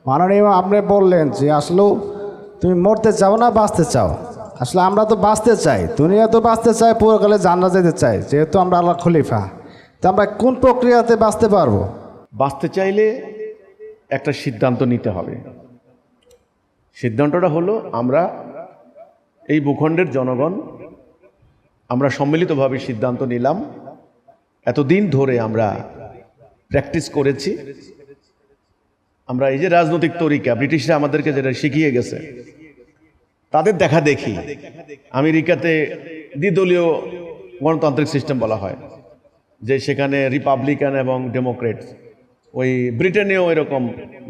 মাননীয় আপনি বললেন যে আসলেও তুমি মরতে চাও না বাঁচতে চাও। আসলে আমরা তো বাঁচতে চাই, দুনিয়া তো বাঁচতে চাই, পুরোকালে জান্নাত যেতে চাই, যেহেতু আমরা আল্লাহ খলিফা। তো আমরা কোন প্রক্রিয়াতে বাঁচতে পারবো? বাঁচতে চাইলে একটা সিদ্ধান্ত নিতে হবে। সিদ্ধান্তটা হলো, আমরা এই ভূখণ্ডের জনগণ আমরা সম্মিলিতভাবে সিদ্ধান্ত নিলাম, এতদিন ধরে আমরা প্র্যাকটিস করেছি, আমরা এই যে রাজনৈতিক তরিকা ব্রিটিশরা আমাদেরকে যেটা শিখিয়ে গেছে তাদের দেখা দেখি। আমেরিকাতে দ্বিদলীয় গণতান্ত্রিক সিস্টেম বলা হয়, যে সেখানে রিপাবলিকান এবং ডেমোক্রেট। ওই ব্রিটেনেও এরকম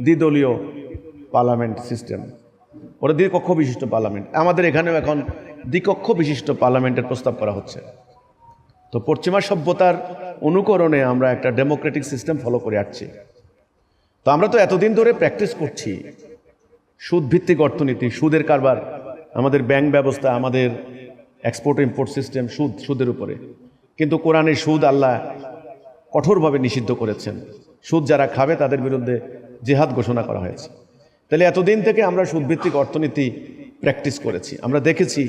দ্বিদলীয় পার্লামেন্ট সিস্টেম, ওরা দ্বিকক্ষ বিশিষ্ট পার্লামেন্ট। আমাদের এখানেও এখন দ্বিকক্ষ বিশিষ্ট পার্লামেন্টের প্রস্তাব করা হচ্ছে। তো পশ্চিমা সভ্যতার অনুকরণে আমরা একটা ডেমোক্রেটিক সিস্টেম ফলো করে আসছি। তো আমরা তো এতদিন ধরে প্র্যাকটিস করছি সুদ ভিত্তিক অর্থনীতি, সুদের কারবার, আমাদের ব্যাংক ব্যবস্থা, আমাদের এক্সপোর্ট ইম্পোর্ট সিস্টেম সুদের উপরে। কিন্তু কোরআনে সুদ আল্লাহ কঠোরভাবে নিষিদ্ধ করেছেন। সুদ যারা খাবে তাদের বিরুদ্ধে জিহাদ ঘোষণা করা হয়েছে। তাহলে এতদিন থেকে আমরা সুদভিত্তিক অর্থনীতি প্র্যাকটিস করেছি, আমরা দেখেছি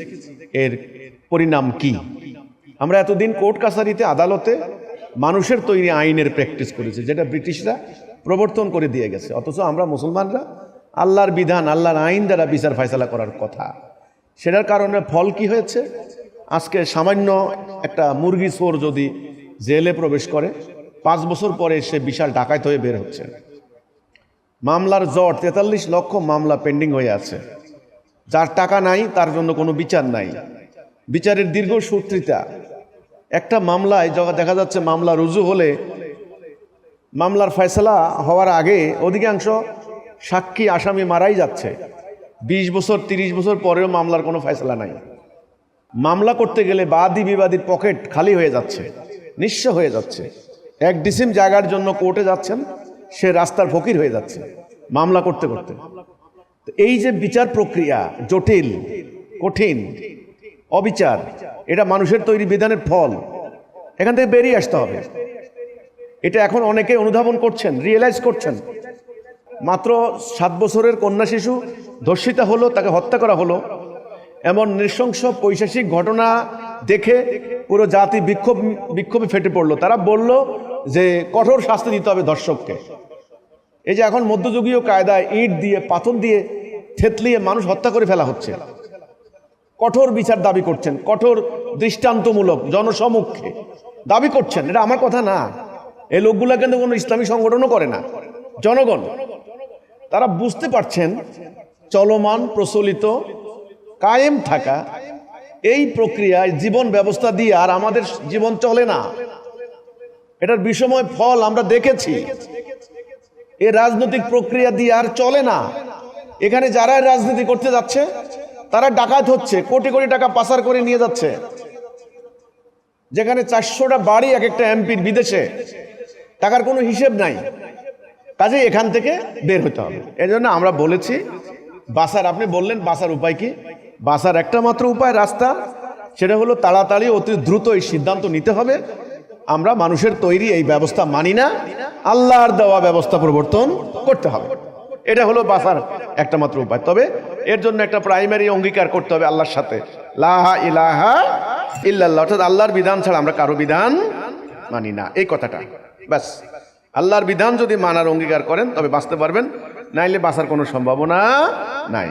এর পরিণাম কি। আমরা এতদিন কোর্ট কাছারিতে, আদালতে মানুষের তৈরি আইনের প্র্যাকটিস করেছি, যেটা ব্রিটিশরা প্রবর্তন করে দিয়ে গেছে। অথচ আমরা মুসলমানরা আল্লাহর বিধান, আল্লাহর আইন দ্বারা বিচার ফয়সালা করার কথা। সেটার কারণে ফল কি হয়েছে? আজকে সামান্য একটা মুরগি চোর যদি জেলে প্রবেশ করে, 5 বছর পরে সে বিশাল ডাকাত হয়ে বের হচ্ছে। মামলার জট, 43 লক্ষ মামলা পেন্ডিং হয়ে আছে। যার টাকা নাই তার জন্য কোনো বিচার নাই, বিচারের দীর্ঘ সূত্রিতা। একটা মামলায় দেখা যাচ্ছে মামলা রুজু হলে, মামলার ফয়সালা হওয়ার আগে অধিকাংশ সাক্ষী আসামি মারাই যাচ্ছে। 20 বছর 30 বছর পরেও মামলার কোনো ফয়সালা নাই। মামলা করতে গেলে বাদী বিবাদীর পকেট খালি হয়ে যাচ্ছে, নিঃস্ব হয়ে যাচ্ছে। 1 ডিসিম জায়গার জন্য কোর্টে যাচ্ছেন, সে রাস্তার ফকির হয়ে যাচ্ছে মামলা করতে করতে। এই যে বিচার প্রক্রিয়া জটিল, কঠিন, অবিচার, এটা মানুষের তৈরি বিধানের ফল। এখান থেকে বেরিয়ে আসতে হবে। এটা এখন অনেকে অনুধাবন করছেন, রিয়েলাইজ করছেন। মাত্র 7 বছরের কন্যা শিশু ধর্ষিতা হলো, তাকে হত্যা করা হলো, এমন নৃশংস পৈশাচিক ঘটনা দেখে পুরো জাতি বিক্ষোভে ফেটে পড়লো। তারা বলল যে কঠোর শাস্তি দিতে হবে ধর্ষককে। এই যে এখন মধ্যযুগীয় কায়দায় ইট দিয়ে, পাথর দিয়ে থেতলিয়ে মানুষ হত্যা করে ফেলা হচ্ছে, কঠোর বিচার দাবি করছেন, কঠোর দৃষ্টান্তমূলক জনসমক্ষে দাবি করছেন। এটা আমার কথা না, এই লোকগুলা কিন্তু কোনো ইসলামী সংগঠনও করে না, জনগণ। তারা বুঝতে পারছেন চলমান, প্রচলিত, কায়েম থাকা এই প্রক্রিয়ায় জীবন ব্যবস্থা দিয়ে আর আমাদের জীবন চলে না। এটার বিষময় ফল আমরা দেখেছি। এই রাজনৈতিক প্রক্রিয়া দিয়ে আর চলে না। এখানে যারা রাজনীতি করতে যাচ্ছে তারা ডাকাত হচ্ছে, কোটি কোটি টাকা পাচার করে নিয়ে যাচ্ছে। যেখানে 400টা বাড়ি এক একটা এমপির বিদেশে, টাকার কোনো হিসেব নাই। কাজে এখান থেকে বের হতে হবে। এই জন্য আমরা বলেছি বাঁচার, আপনি বললেন বাঁচার উপায় কি? বাঁচার একটা মাত্র উপায়, রাস্তা, সেটা হলো তাড়াতাড়ি অতি দ্রুত এই সিদ্ধান্ত নিতে হবে, আমরা মানুষের তৈরি এই ব্যবস্থা মানি না, আল্লাহর দেওয়া ব্যবস্থা প্রবর্তন করতে হবে। এটা হলো বাঁচার একটা মাত্র উপায়। তবে এর জন্য একটা প্রাইমারি অঙ্গীকার করতে হবে আল্লাহর সাথে, লা ইলাহা ইল্লাল্লাহ, অর্থাৎ আল্লাহর বিধান ছাড়া আমরা কারো বিধান মানি না, এই কথাটা ব্যাস। আল্লাহর বিধান যদি মানার অঙ্গীকার করেন তবে বাঁচতে পারবেন, নাইলে বাঁচার কোনো সম্ভাবনা নাই।